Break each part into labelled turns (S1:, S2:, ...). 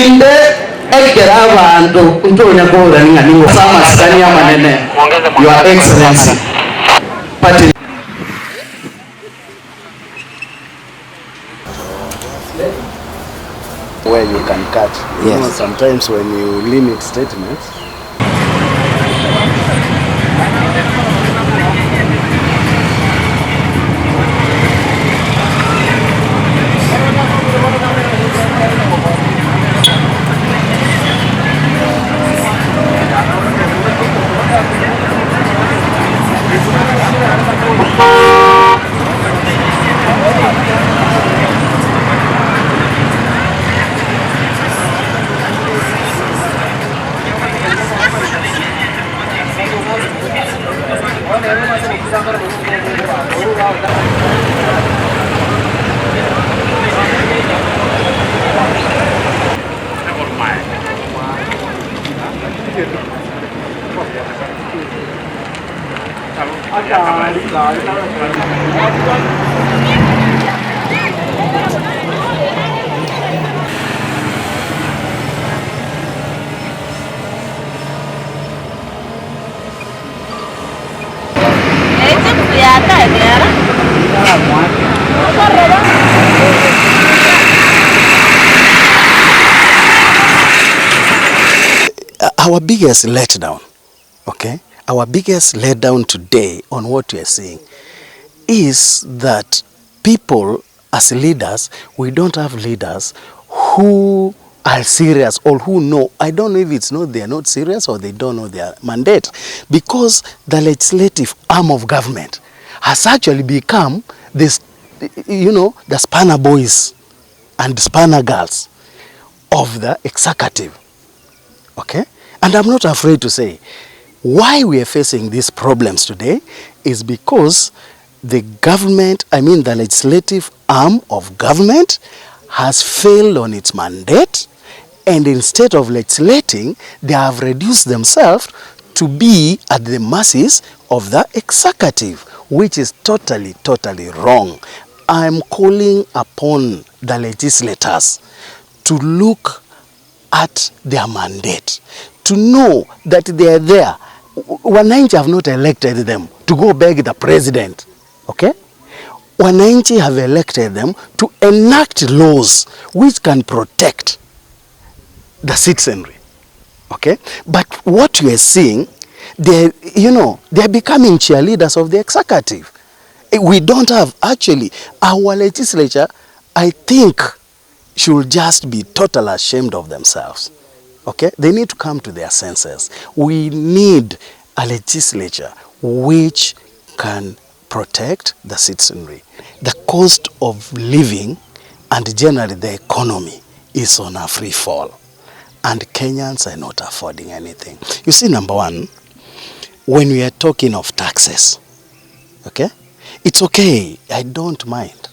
S1: inde ekera abantu ntonya bora ngani sama skani ya manene. Your Excellency. Party.
S2: Where you can cut. Yes. You know, sometimes when you limit statements, our biggest letdown, okay? Our biggest letdown today on what we are seeing is that people as leaders, we don't have leaders who are serious or who know. I don't know if it's not they are not serious or they don't know their mandate, because the legislative arm of government has actually become this, you know, the spanner boys and spanner girls of the executive, okay? And I'm not afraid to say why we are facing these problems today is because the government, I mean the legislative arm of government, has failed on its mandate, and instead of legislating, they have reduced themselves to be at the mercies of the executive, which is totally wrong. I'm calling upon the legislators to look at their mandate, to know that they are there. Wananchi have not elected them to go beg the president, okay? Wananchi have elected them to enact laws which can protect the citizenry, okay? But what you are seeing, they're becoming cheerleaders of the executive. We don't have, actually, our legislature, I think, should just be totally ashamed of themselves. Okay? They need to come to their senses. We need a legislature which can protect the citizenry. The cost of living and generally the economy is on a free fall, and Kenyans are not affording anything. You see, number one, when we are talking of taxes, okay? It's okay, I don't mind.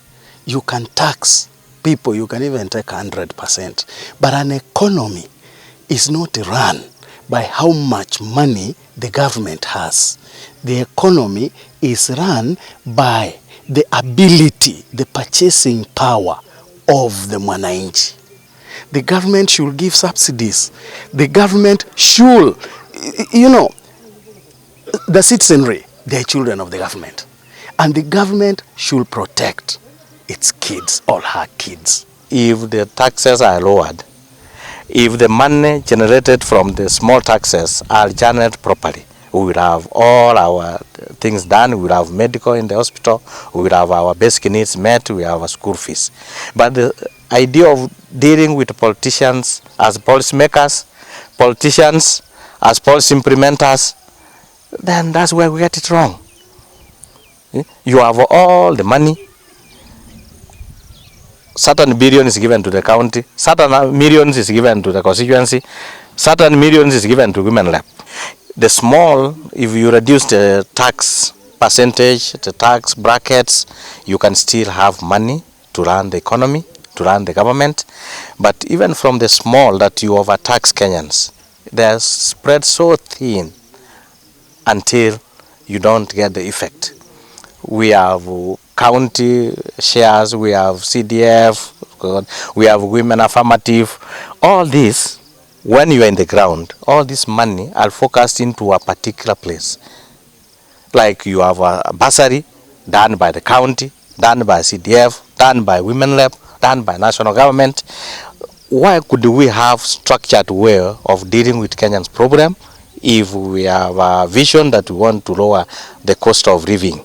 S2: You can tax people, you can even take 100%. But an economy is not run by how much money the government has. The economy is run by the ability, the purchasing power of the mwananchi. The government should give subsidies. The government should, you know, the citizenry, they are children of the government. And the government should protect its kids, all her kids.
S3: If the taxes are lowered, if the money generated from the small taxes are channeled properly, we will have all our things done, we will have medical in the hospital, we will have our basic needs met, we have our school fees. But the idea of dealing with politicians as policymakers, politicians as policy implementers, then that's where we get it wrong. You have all the money, certain billion is given to the county, certain millions is given to the constituency, certain millions is given to women lab. The small, if you reduce the tax percentage, the tax brackets, you can still have money to run the economy, to run the government. But even from the small that you overtax Kenyans, they're spread so thin until you don't get the effect. We have county shares, we have CDF, we have women affirmative. All this, when you are in the ground, all this money are focused into a particular place. Like you have a bursary done by the county, done by CDF, done by Women Lab, done by national government. Why could we have structured way of dealing with Kenyans' problem if we have a vision that we want to lower the cost of living?